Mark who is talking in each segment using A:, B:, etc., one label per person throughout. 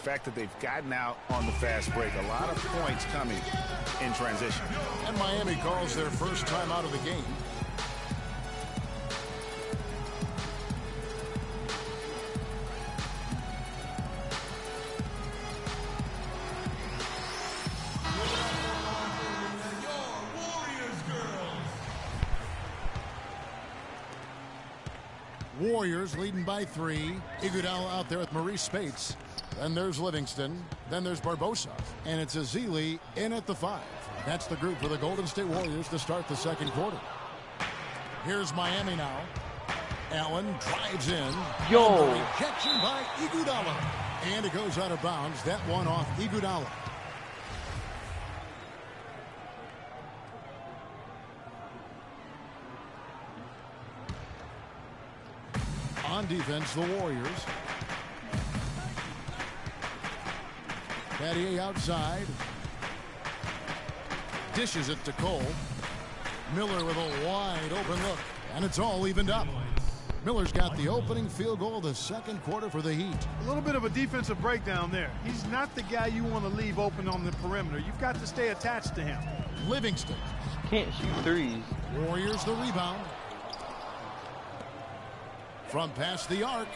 A: fact that they've gotten out on the fast break. A lot of points coming in transition.
B: And Miami calls their first time out of the game. Warriors leading by 3. Iguodala out there with Maurice Spates. Then there's Livingston. Then there's Barbosa. And it's Ezeli in at the 5. That's the group for the Golden State Warriors to start the second quarter. Here's Miami now. Allen drives in.
C: Yo.
B: And the rejection by Iguodala. And it goes out of bounds. That one off Iguodala. On defense, the Warriors. Battier outside. Dishes it to Cole. Miller with a wide open look. And it's all evened up. Miller's got the opening field goal of the second quarter for the Heat.
D: A little bit of a defensive breakdown there. He's not the guy you want to leave open on the perimeter. You've got to stay attached to him.
B: Livingston.
C: Can't shoot threes.
B: Warriors the rebound. From past the arc.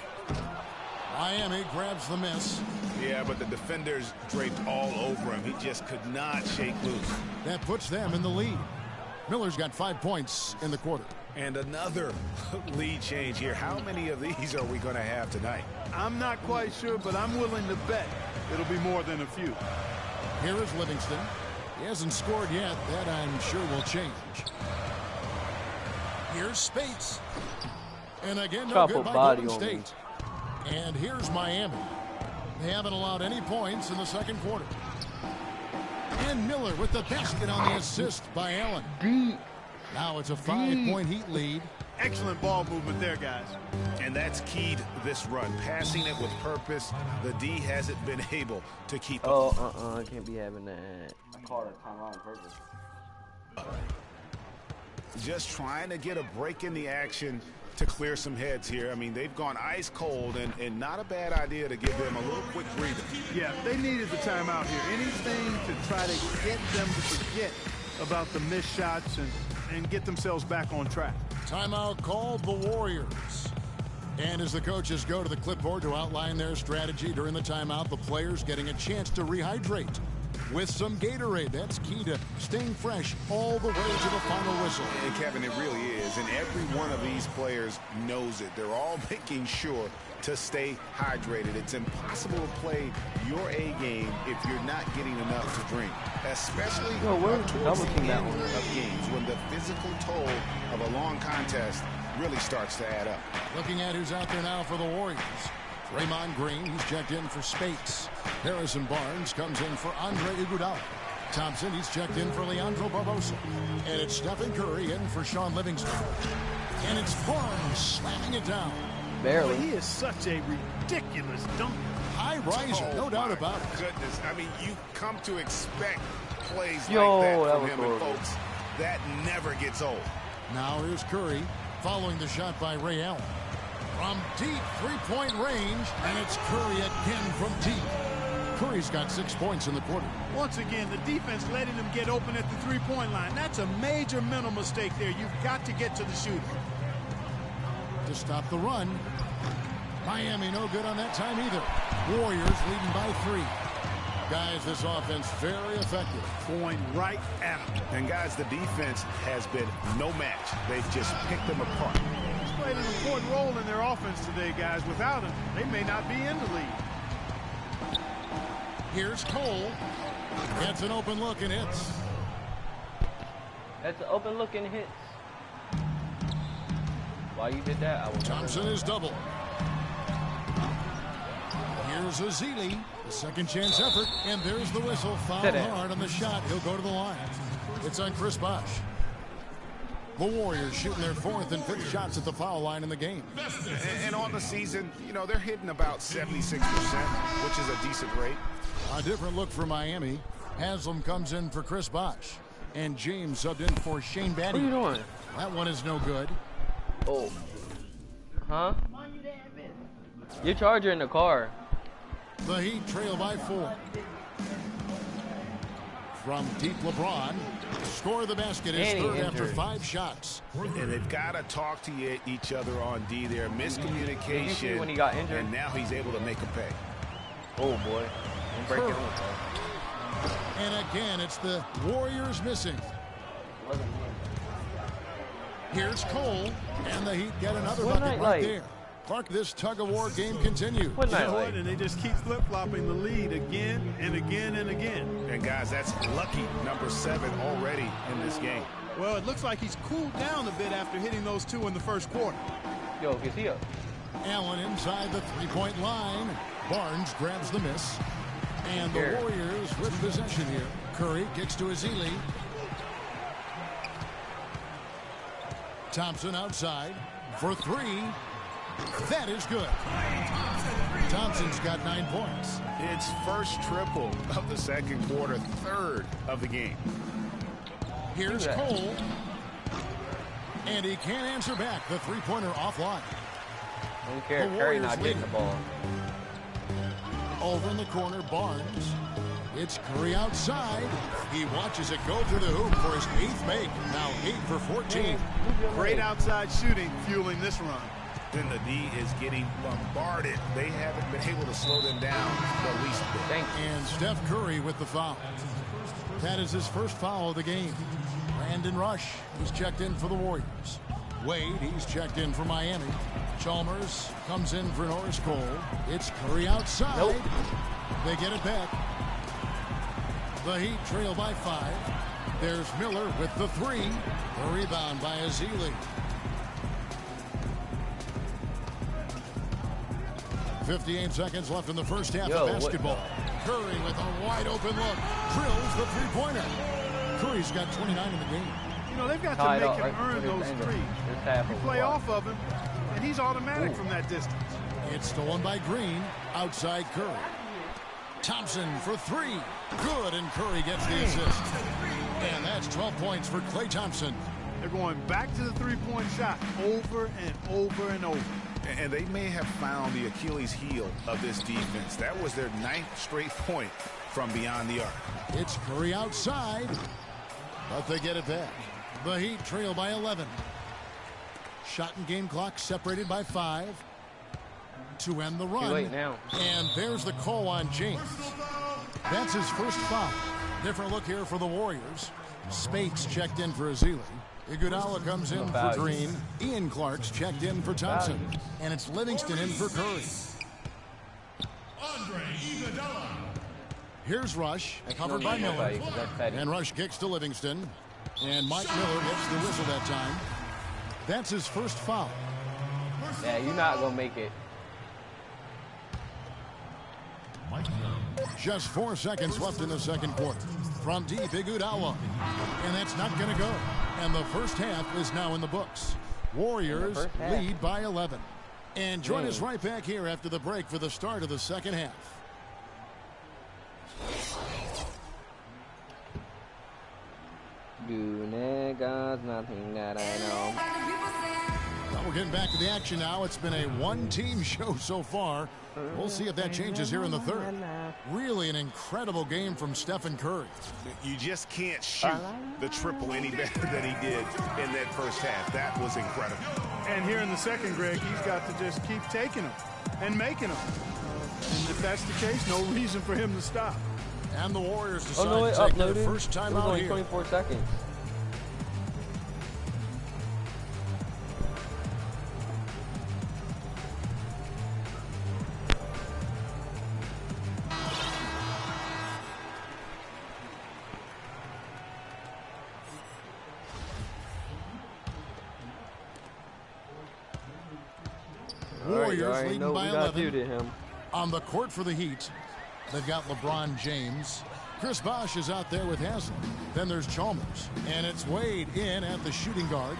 B: Miami grabs the miss.
A: Yeah, but the defenders draped all over him. He just could not shake loose.
B: That puts them in the lead. Miller's got 5 points in the quarter.
A: And another lead change here. How many of these are we going to have tonight?
D: I'm not quite sure, but I'm willing to bet it'll be more than a few.
B: Here is Livingston. He hasn't scored yet. That I'm sure will change. Here's Spates. And again, no good by Golden State. And here's Miami. They haven't allowed any points in the second quarter. And Miller with the basket on the assist by Allen. Now it's a 5-point Heat lead.
D: Excellent ball movement there, guys.
A: And that's keyed this run. Passing it with purpose. The D hasn't been able to keep up.
C: I can't be having that. I called a timeout on purpose.
A: Just trying to get a break in the action to clear some heads here. I mean, they've gone ice cold, and not a bad idea to give them a little quick breather.
D: Yeah, they needed the timeout here. Anything to try to get them to forget about the missed shots and get themselves back on track.
B: Timeout called the Warriors. And as the coaches go to the clipboard to outline their strategy during the timeout, the players getting a chance to rehydrate with some Gatorade. That's key to staying fresh all the way to the final whistle.
A: And Kevin, it really is. And every one of these players knows it. They're all making sure to stay hydrated. It's impossible to play your A game if you're not getting enough to drink, especially towards the end of games when the physical toll of a long contest really starts to add up.
B: Looking at who's out there now for the Warriors. Draymond Green, he's checked in for Spates. Harrison Barnes comes in for Andre Iguodala. Thompson, he's checked in for Leandro Barbosa. And it's Stephen Curry in for Sean Livingston. And it's Barnes slamming it down.
C: Barely.
D: He is such a ridiculous dunker.
B: High riser, no doubt about it.
A: Goodness, I mean, you come to expect plays like
C: that
A: from him, and folks, that never gets old.
B: Now here's Curry following the shot by Ray Allen. From deep three-point range, and it's Curry again from deep. Curry's got 6 points in the quarter.
D: Once again, the defense letting them get open at the three-point line. That's a major mental mistake there. You've got to get to the shooter.
B: To stop the run. Miami no good on that time either. Warriors leading by 3. Guys, this offense very effective.
D: Going right at them.
A: And guys, the defense has been no match. They've just picked them apart.
D: He's played an important role in their offense today, guys. Without him, they may not be in the lead.
B: Here's Cole. Gets an open look and hits.
C: That's an open look and hits. Why you did that? I will
B: Thompson is double. Here's Ezeli, the second chance effort, and there's the whistle. Fouled hard on the shot. He'll go to the line. It's on Chris Bosh. The Warriors shooting their 4th and 5th shots at the foul line in the game.
A: And on the season, you know, they're hitting about 76%, which is a decent rate.
B: A different look for Miami. Haslam comes in for Chris Bosh. And James subbed in for Shane Battier.
C: What are you doing?
B: That one is no good.
C: Oh. Huh? Your charger in the car.
B: The Heat trail by 4. From deep, LeBron. Score the basket is third after 5 shots.
A: And they've got to talk to each other on D there. Miscommunication.
C: When he got injured.
A: And now he's able to make a pay.
C: Oh, boy. Don't break it.
B: And again, it's the Warriors missing. Here's Cole. And the Heat get another bucket right there. Clark, this tug-of-war game continues.
D: And they just keep flip-flopping the lead again and again and again.
A: And, guys, that's lucky number 7 already in this game.
D: Well, it looks like he's cooled down a bit after hitting those 2 in the first quarter.
C: Yo, get here.
B: Allen inside the three-point line. Barnes grabs the miss. And the Warriors with possession here. Curry kicks to Ezeli. Thompson outside for 3. That is good. Thompson's got 9 points.
A: It's first triple of the second quarter, third of the game.
B: Here's Cole. And he can't answer back. The three-pointer offline.
C: I don't care. Curry not getting the ball.
B: Over in the corner, Barnes. It's Curry outside. He watches it go to the hoop for his 8th make. Now 8 for 14.
D: Great outside shooting fueling this run.
A: Then the D is getting bombarded. They haven't been able to slow them down the least bit.
B: And Steph Curry with the foul. That is his first foul of the game. Brandon Rush, who's checked in for the Warriors. Wade, he's checked in for Miami. Chalmers comes in for Norris Cole. It's Curry outside.
C: Nope.
B: They get it back. The Heat trail by 5. There's Miller with the 3. The rebound by Ezeli. 58 seconds left in the first half of basketball. Curry with a wide open look. Drills the three-pointer. Curry's got 29 in the game.
D: You know, they've got to make him earn those threes. You play off of him, and he's automatic from that distance.
B: It's stolen by Green. Outside Curry. Thompson for 3. Good, and Curry gets the assist. And that's 12 points for Klay Thompson.
D: They're going back to the three-point shot over and over and over.
A: And they may have found the Achilles heel of this defense. That was their 9th straight point from beyond the arc.
B: It's Curry outside, but they get it back. The Heat trail by 11. Shot and game clock separated by 5 to end the run.
C: Too late now.
B: And there's the call on James. That's his first foul. Different look here for the Warriors. Spates checked in for Ezeli. Iguodala comes in for Green. Ian Clark's checked in for Thompson. And it's Livingston in for Curry. Andre Iguodala. Here's Rush, covered by Miller. And Rush kicks to Livingston. And Mike Miller gets the whistle that time. That's his first foul.
C: Yeah, you're not going to make it.
B: Just 4 seconds left in the second quarter. From deep, Iguodala. And that's not going to go. And the first half is now in the books. Warriors lead by 11. And join us right back here after the break for the start of the second half.
C: You niggas, nothing that I know.
B: Well, we're getting back to the action now. It's been a one-team show so far. We'll see if that changes here in the third. Really an incredible game from Stephen Curry.
A: You just can't shoot the triple any better than he did in that first half. That was incredible.
D: And here in the second, Greg, he's got to just keep taking them and making them. And if that's the case, no reason for him to stop.
B: And the Warriors decide to take their first time out here.
C: 24 seconds.
B: Warriors leading by 11. On the court for the Heat, they've got LeBron James. Chris Bosh is out there with Haslem. Then there's Chalmers. And it's Wade in at the shooting guard.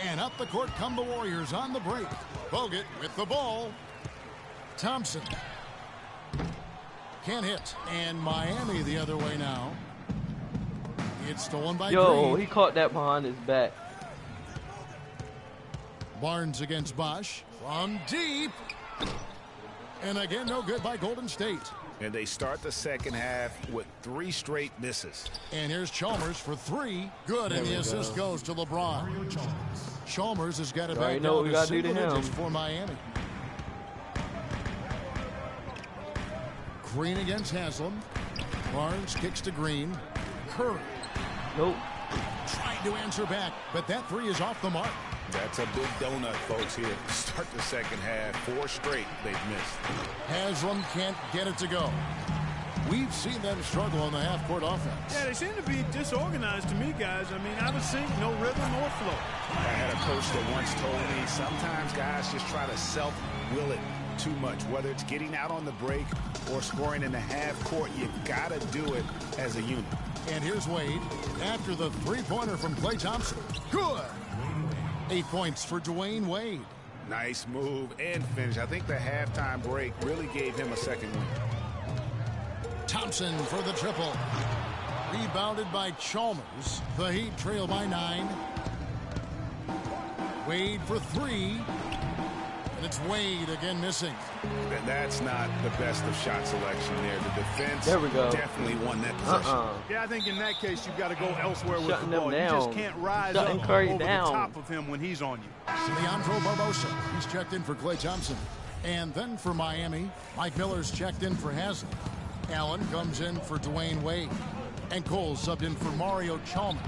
B: And up the court come the Warriors on the break. Bogut with the ball. Thompson. Can't hit. And Miami the other way now. It's stolen by Green.
C: He caught that behind his back.
B: Barnes against Bosh. From deep. And again, no good by Golden State.
A: And they start the second half with 3 straight misses.
B: And here's Chalmers for 3. Good, and the assist goes to LeBron. Chalmers has got it back down to single digits for Miami. Green against Haslam. Barnes kicks to Green. Curry.
E: Nope.
B: Trying to answer back, but that 3 is off the mark.
A: That's a big donut, folks, here. Start the second half. 4 straight they've missed.
B: Haslam can't get it to go. We've seen them struggle on the half-court offense.
D: Yeah, they seem to be disorganized to me, guys. I mean, out of sync, no rhythm or flow.
A: I had a coach that once told me sometimes guys just try to self-will it too much, whether it's getting out on the break or scoring in the half court. You gotta do it as a unit.
B: And here's Wade after the 3-pointer from Klay Thompson. Good. 8 points for Dwayne Wade.
A: Nice move and finish. I think the halftime break really gave him a second win.
B: Thompson for the triple. Rebounded by Chalmers. The Heat trail by 9. Wade for 3. And it's Wade again missing.
A: And that's not the best of shot selection there. The defense definitely won that possession.
D: Yeah, I think in that case you've got to go elsewhere with the ball.
E: You
D: just can't rise up over the top of him when he's on you.
B: Leandro Barbosa. He's checked in for Klay Thompson. And then for Miami, Mike Miller's checked in for Haslam. Allen comes in for Dwayne Wade. And Cole subbed in for Mario Chalmers.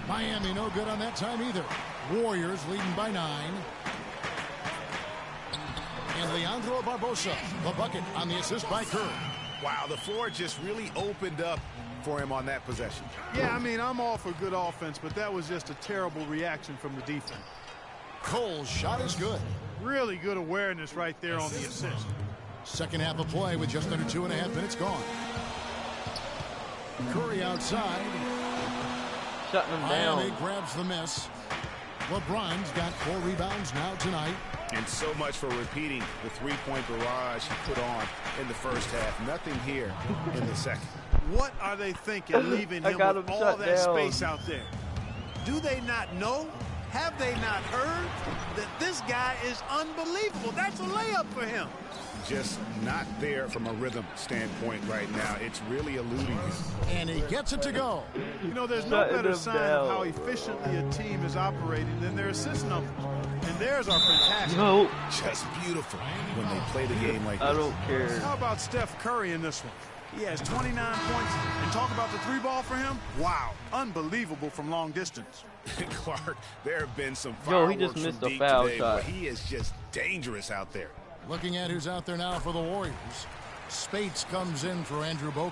B: Miami no good on that time either. Warriors leading by 9. And Leandro Barbosa, the bucket on the assist by Curry.
A: Wow, the floor just really opened up for him on that possession.
D: Yeah, I mean, I'm all for good offense, but that was just a terrible reaction from the defense.
B: Cole's shot is good.
D: Really good awareness right there on the assist.
B: Second half of play with just under 2.5 minutes gone. Curry outside.
E: Shutting them down.
B: Miami grabs the miss. LeBron's got 4 rebounds now tonight.
A: And so much for repeating the 3-point barrage he put on in the first half. Nothing here in the second.
D: What are they thinking, leaving him with all that space out there? Do they not know? Have they not heard that this guy is unbelievable? That's a layup for him.
A: Just not there from a rhythm standpoint right now. It's really eluding him.
B: And he gets it to go.
D: You know, there's no better sign of how efficiently a team is operating than their assist numbers. And theirs are fantastic.
E: No.
A: Just beautiful when they play the game like this.
E: I don't care.
D: How about Steph Curry in this one? He has 29 points. And talk about the 3-ball for him. Wow. Unbelievable from long distance.
A: Clark, there have been some fireworks
E: he just missed
A: from
E: a
A: deep
E: foul
A: today,
E: shot.
A: but he is just dangerous out there.
B: Looking at who's out there now for the Warriors. Spates comes in for Andrew Bogut.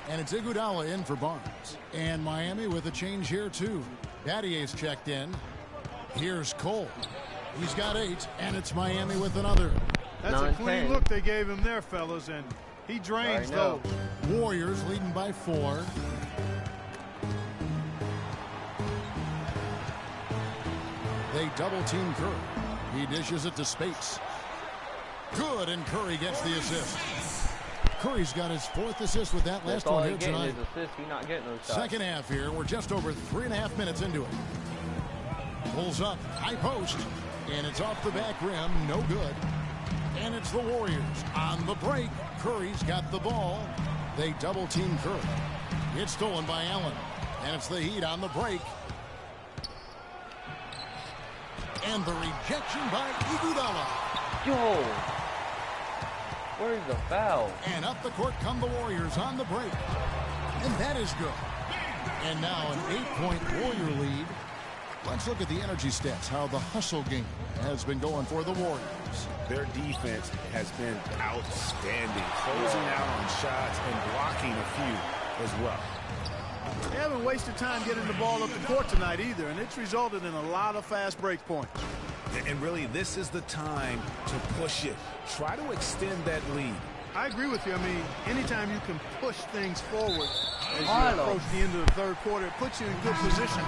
B: And it's Iguodala in for Barnes. And Miami with a change here, too. Battier's checked in. Here's Cole. He's got 8, and it's Miami with another.
D: That's a clean look they gave him there, fellas, and he drains those.
B: Warriors leading by 4. They double-team Curry. He dishes it to Spates. Good, and Curry gets the assist. Curry's got his 4th assist with that last one here tonight.
E: He's not getting those shots.
B: Second half here. We're just over 3.5 minutes into it. Pulls up, high post, and it's off the back rim. No good. And it's the Warriors on the break. Curry's got the ball. They double-team Curry. It's stolen by Allen. And it's the Heat on the break. And the rejection by Iguodala.
E: Yo! Where's the foul?
B: And up the court come the Warriors on the break. And that is good. And now an 8-point Warrior lead. Let's look at the energy stats, how the hustle game has been going for the Warriors.
A: Their defense has been outstanding, closing out on shots and blocking a few as well.
D: They haven't wasted time getting the ball up the court tonight either, and it's resulted in a lot of fast break points.
A: And really, this is the time to push it. Try to extend that lead.
D: I agree with you. I mean, anytime you can push things forward as you approach the end of the third quarter, it puts you in good position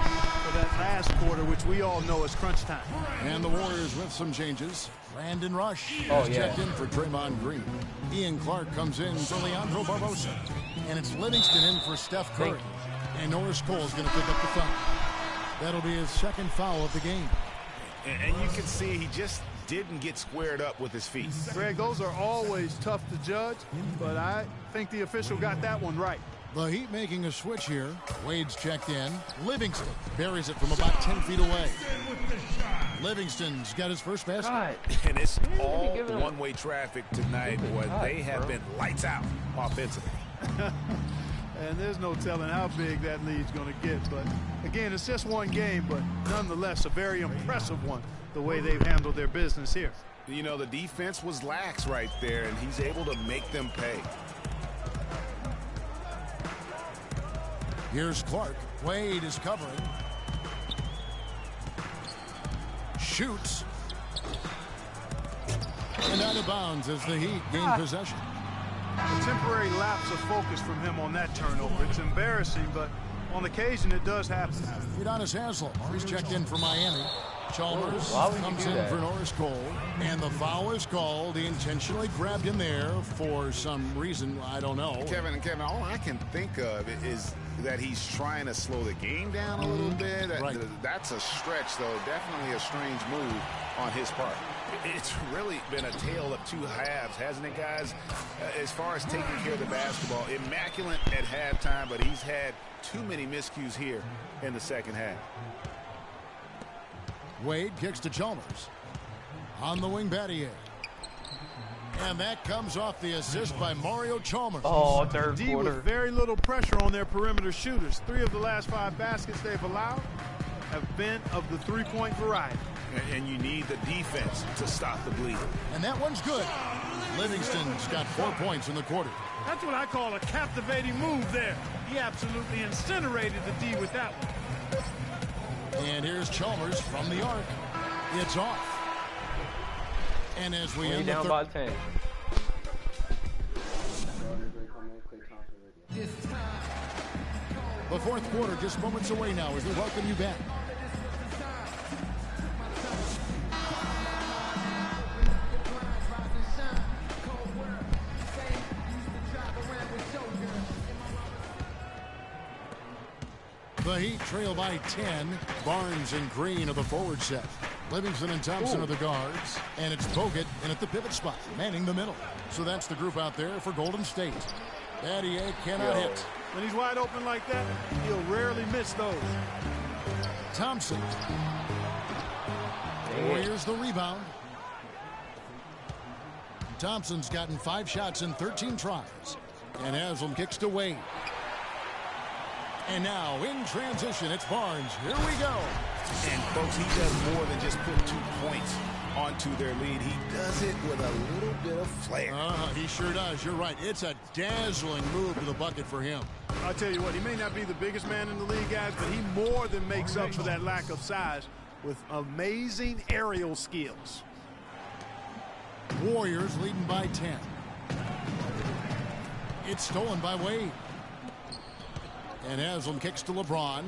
D: for that last quarter, which we all know is crunch time.
B: And the Warriors with some changes. Brandon Rush is checked in for Draymond Green. Ian Clark comes in for Leandro Barbosa. And it's Livingston in for Steph Curry. And Norris Cole is going to pick up the foul. That'll be his 2nd foul of the game.
A: And you can see he just didn't get squared up with his feet.
D: Greg, those are always tough to judge, but I think the official got that one right.
B: The Heat making a switch here. Wade's checked in. Livingston buries it from about 10 feet away. Livingston's got his first basket.
E: God.
A: And it's all one-way traffic tonight, boy. They have been lights out offensively.
D: And there's no telling how big that lead's going to get. But, again, it's just one game, but nonetheless a very impressive one, the way they've handled their business here.
A: You know, the defense was lax right there, and he's able to make them pay.
B: Here's Clark. Wade is covering. Shoots. And out of bounds as the Heat gain possession.
D: A temporary lapse of focus from him on that turnover. It's embarrassing, but on occasion it does happen.
B: Udonis Haslem. He's checked in for Miami. Chalmers comes in for Norris Cole. And the foul is called. He intentionally grabbed him there for some reason. I don't know.
A: Kevin, all I can think of is that he's trying to slow the game down a little bit.
B: Right.
A: That's a stretch, though. Definitely a strange move on his part. It's really been a tale of two halves, hasn't it, guys? As far as taking care of the basketball, immaculate at halftime, but he's had too many miscues here in the second half.
B: Wade kicks to Chalmers. On the wing, Battier. And that comes off the assist by Mario Chalmers.
E: Oh, third
D: D
E: quarter.
D: with very little pressure on their perimeter shooters. 3 of the last 5 baskets they've allowed have been of the three-point variety.
A: And you need the defense to stop the bleeding.
B: And that one's good. Livingston's got 4 points in the quarter.
D: That's what I call a captivating move there. He absolutely incinerated the D with that one.
B: And here's Chalmers from the arc. It's off. And as we end the
E: down by 10.
B: The fourth quarter just moments away now as we welcome you back. The Heat trail by 10. Barnes and Green are the forward set. Livingston and Thompson are the guards. And it's Bogut in at the pivot spot, manning the middle. So that's the group out there for Golden State. Battier cannot hit.
D: When he's wide open like that, he'll rarely miss those.
B: Thompson. Warriors the rebound. Thompson's gotten 5 shots in 13 tries. And Haslem kicks to Wade. And now in transition, it's Barnes. Here we go.
A: And folks, he does more than just put 2 points onto their lead. He does it with a little bit of flair.
B: He sure does. You're right. It's a dazzling move to the bucket for him.
D: I'll tell you what, he may not be the biggest man in the league, guys, but he more than makes up for that lack of size with amazing aerial skills.
B: Warriors leading by 10. It's stolen by Wade. And Haslem kicks to LeBron.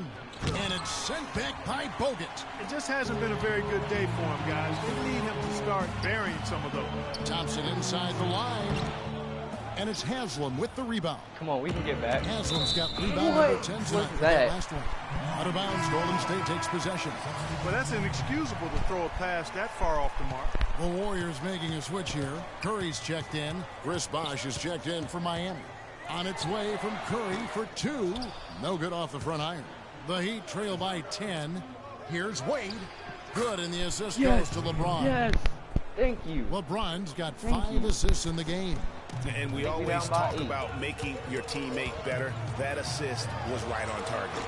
B: And it's sent back by Bogut.
D: It just hasn't been a very good day for him, guys. They need him to start burying some of those.
B: Thompson inside the line. And it's Haslem with the rebound.
E: Come on, we can get back.
B: Haslem's got rebound number 10 tonight.
E: What's that?
B: Last one. Out of bounds, Golden State takes possession.
D: But that's inexcusable to throw a pass that far off the mark.
B: The Warriors making a switch here. Curry's checked in. Chris Bosh is checked in for Miami. On its way from Curry for 2. No good off the front iron. The Heat trail by 10. Here's Wade. Good, and the assist goes to LeBron.
E: Yes. Thank you.
B: LeBron's got 5 assists in the game.
A: And we always talk about making your teammate better. That assist was right on target.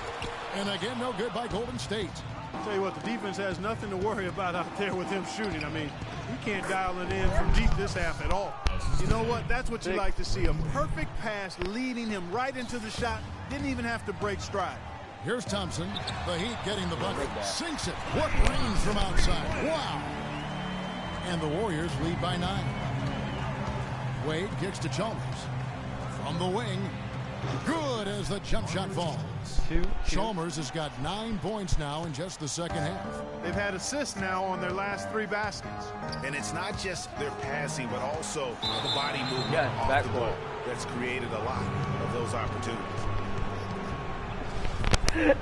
B: And again, no good by Golden State.
D: I'll tell you what, the defense has nothing to worry about out there with him shooting. I mean, you can't dial it in from deep this half at all. You know what? That's what you like to see. A perfect pass leading him right into the shot. Didn't even have to break stride.
B: Here's Thompson. The Heat getting the bucket. Sinks it. What range from outside. Wow. And the Warriors lead by 9. Wade kicks to Chalmers. From the wing. Good as the jump shot falls. Chalmers has got 9 points now in just the second half.
D: They've had assists now on their last 3 baskets.
A: And it's not just their passing, but also the body movement off the
E: backboard
A: ball that's created a lot of those opportunities.
E: Ew.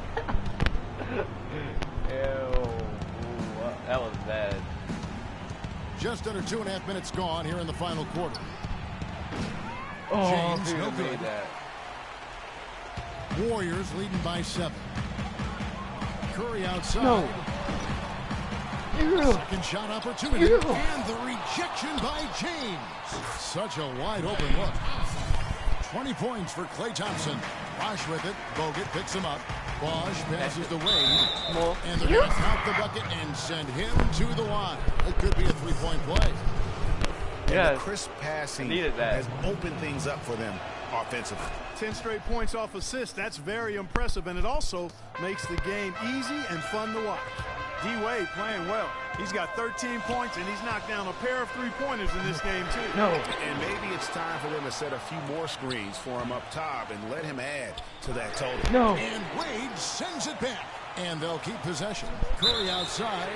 E: That was bad.
B: Just under 2.5 minutes gone here in the final quarter.
E: Oh,
B: James,
E: he
B: no
E: made
B: good.
E: that.
B: Warriors leading by 7. Curry outside.
E: No.
B: Second shot opportunity.
E: Ew.
B: And the rejection by James. Such a wide open look. 20 points for Klay Thompson. Bosh with it. Bogut picks him up. Bosh passes to Wade.
E: More.
B: And they're going to count the bucket and send him to the line. It could be a three-point play.
E: Yes.
A: The crisp passing
E: Needed that.
A: has opened things up for them offensively.
D: 10 straight points off assists. That's very impressive, and it also makes the game easy and fun to watch. D-Wade playing well. He's got 13 points, and he's knocked down a pair of three-pointers in this game, too.
E: No.
A: And maybe it's time for them to set a few more screens for him up top and let him add to that total.
E: No.
B: And Wade sends it back. And they'll keep possession. Curry outside.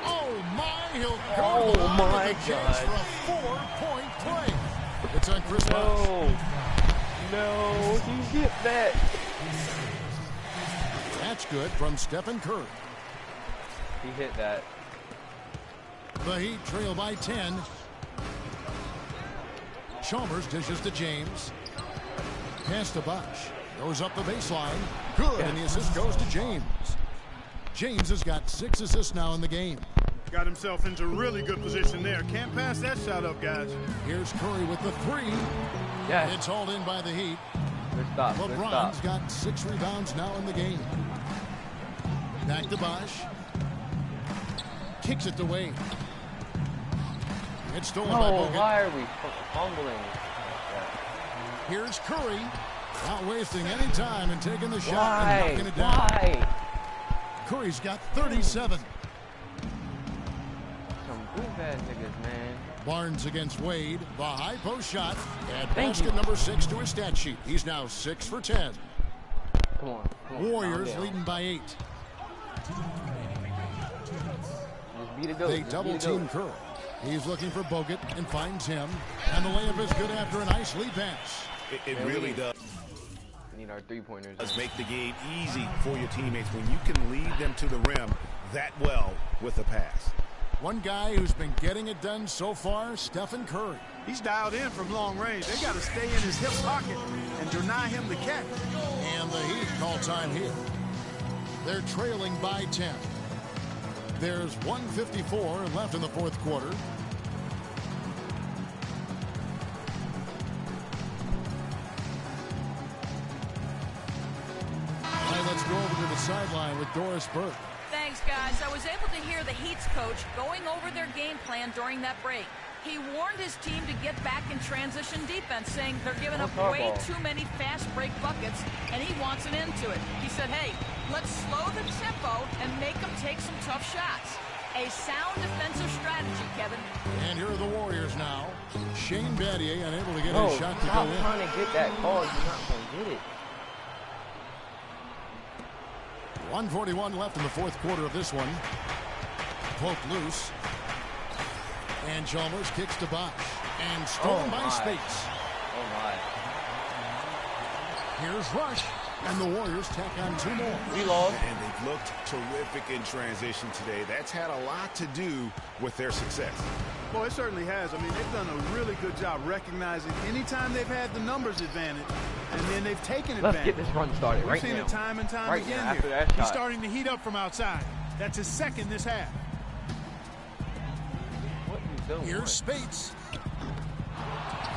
B: Oh, my. He'll go to the line
E: my
B: with a chance
E: God.
B: for a 4-point play. It's on Chris Bosh.
E: No. No. You get that.
B: That's good from Stephen Curry.
E: He hit that.
B: The Heat trail by 10. Chalmers dishes to James. Pass to Bosh. Goes up the baseline. Good, and the assist goes to James. James has got 6 assists now in the game.
D: Got himself into really good position there. Can't pass that shot up, guys.
B: Here's Curry with the 3.
E: Yes.
B: It's hauled in by the Heat.
E: Good stop. Good
B: LeBron's
E: stop.
B: got 6 rebounds now in the game. Back to Bosh. Kicks it to Wade. It's stolen by
E: No,
B: Bogut.
E: why are we fumbling?
B: Here's Curry. Not wasting any time and taking the shot
E: Why?
B: and knocking it down.
E: Why?
B: Curry's got 37.
E: Some good bad niggas, man.
B: Barnes against Wade. The high post shot. And
E: Thank
B: basket
E: you.
B: number 6 to his stat sheet. He's now 6 for 10.
E: Come on.
B: Warriors
E: calm down.
B: leading by 8.
E: Just beat a goat.
B: They
E: Just
B: double
E: beat a goat.
B: team Curry. He's looking for Bogut and finds him. And the layup is good after a nice lead pass.
A: It
E: Man,
A: really
E: we need our three-pointers.
A: does make the game easy for your teammates when you can lead them to the rim that well with a pass.
B: One guy who's been getting it done so far, Stephen Curry.
D: He's dialed in from long range. They got to stay in his hip pocket and deny him the catch.
B: And the Heat call time here. They're trailing by 10. There's 1:54 left in the fourth quarter. All right, let's go over to the sideline with Doris Burke.
F: Thanks, guys. I was able to hear the Heat's coach going over their game plan during that break. He warned his team to get back in transition defense, saying they're giving up way too many fast break buckets, and he wants an end to it. He said, hey, let's slow the tempo and make them take some tough shots. A sound defensive strategy, Kevin.
B: And here are the Warriors now. Shane Battier unable to get
E: No,
B: his shot to go
E: stop
B: in.
E: trying to get that call. You're not going to get it.
B: 1:41 left in the fourth quarter of this one. Poke loose. And Chalmers kicks to Bosh. And stolen by Spates.
E: Oh, my.
B: Here's Rush. And the Warriors tack on 2 more.
E: We lost.
A: And they've looked terrific in transition today. That's had a lot to do with their success.
D: Well, it certainly has. I mean, they've done a really good job recognizing anytime they've had the numbers advantage, and then they've taken advantage.
E: Let's get this run started
D: We've
E: right
D: seen
E: now.
D: it time and time
E: Right
D: again
E: now, after
D: here.
E: that
D: He's
E: shot.
D: starting to heat up from outside. That's his second this half.
E: What you doing?
B: Here's Spates.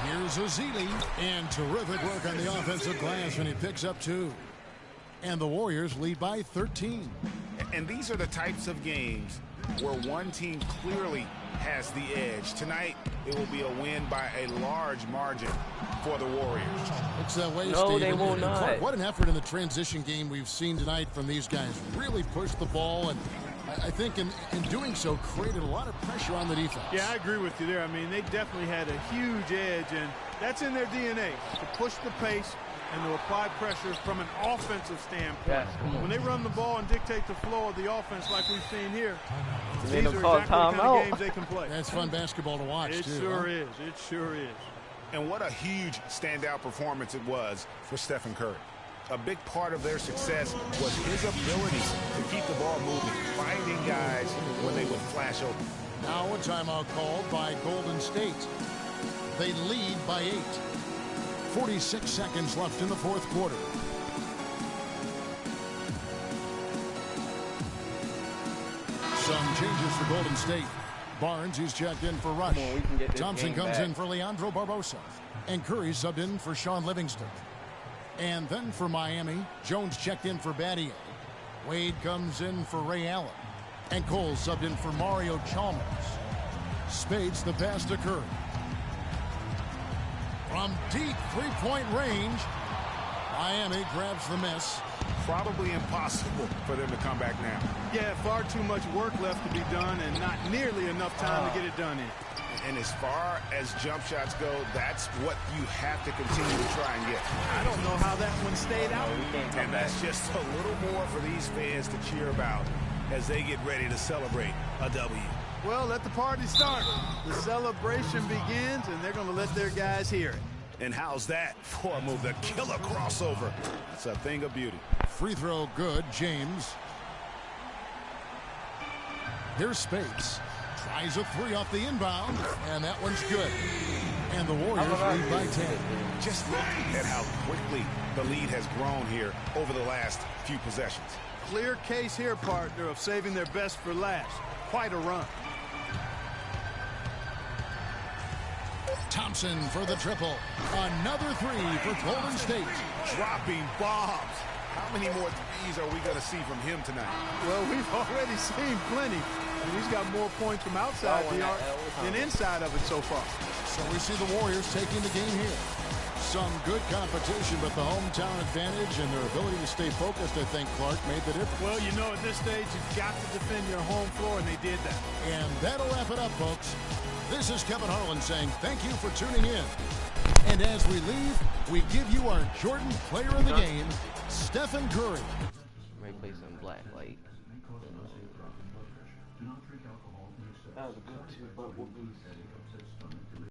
B: Here's Ezeli. And terrific work on the offensive glass, and he picks up 2. And the Warriors lead by 13.
A: And these are the types of games where one team clearly has the edge. Tonight, it will be a win by a large margin for the Warriors.
B: It's that way,
E: No,
B: Steve.
E: they
B: And-
E: will
B: and
E: not.
B: Clark, what an effort in the transition game we've seen tonight from these guys. Really pushed the ball, and I think in doing so created a lot of pressure on the defense.
D: Yeah, I agree with you there. I mean, they definitely had a huge edge, and that's in their DNA, to push the pace and to apply pressure from an offensive standpoint.
E: Yes, come on.
D: When they run the ball and dictate the flow of the offense like we've seen here,
E: And
D: these
E: then
D: are
E: they'll call
D: exactly the kind of
E: timeout.
D: games they can play.
B: That's fun basketball to watch,
D: It
B: too.
D: sure
B: huh?
D: is. It sure is.
A: And what a huge standout performance it was for Stephen Curry. A big part of their success was his ability to keep the ball moving, finding guys when they would flash open.
B: Now a timeout called by Golden State. They lead by 8. 46 seconds left in the fourth quarter. Some changes for Golden State. Barnes, he's checked in for Rush.
E: on, we can get this
B: Thompson
E: game
B: comes
E: back.
B: in for Leandro Barbosa. And Curry subbed in for Sean Livingston. And then for Miami, Jones checked in for Battier. Wade comes in for Ray Allen. And Cole subbed in for Mario Chalmers. Spades the pass to Curry. From deep three-point range, Miami grabs the miss.
A: Probably impossible for them to come back now.
D: Yeah, far too much work left to be done and not nearly enough time to get it done in.
A: And as far as jump shots go, that's what you have to continue to try and get.
D: I don't know how that one stayed out.
A: And that's just a little more for these fans to cheer about as they get ready to celebrate a W.
D: Well, let the party start. The celebration begins, and they're going to let their guys hear it.
A: And how's that for a move? The killer crossover. It's a thing of beauty.
B: Free throw good, James. Here's Spades. Tries a three off the inbound, and that one's good. And the Warriors lead by 10.
A: Just look at how quickly the lead has grown here over the last few possessions.
D: Clear case here, partner, of saving their best for last. Quite a run.
B: Thompson for the triple. Another three for Golden State.
A: Dropping bombs. How many more threes are we going to see from him tonight?
D: Well, we've already seen plenty. And he's got more points from outside the arc than inside of it so far.
B: So we see the Warriors taking the game here. Some good competition, but the hometown advantage and their ability to stay focused, I think, Clark, made the difference.
D: Well, you know, at this stage, you've got to defend your home floor, and they did that.
B: And that'll wrap it up, folks. This is Kevin Harlan saying thank you for tuning in. And as we leave, we give you our Jordan Player of the Game, Stephen Curry.
E: May play some black light.
C: That was a good two, but we'll be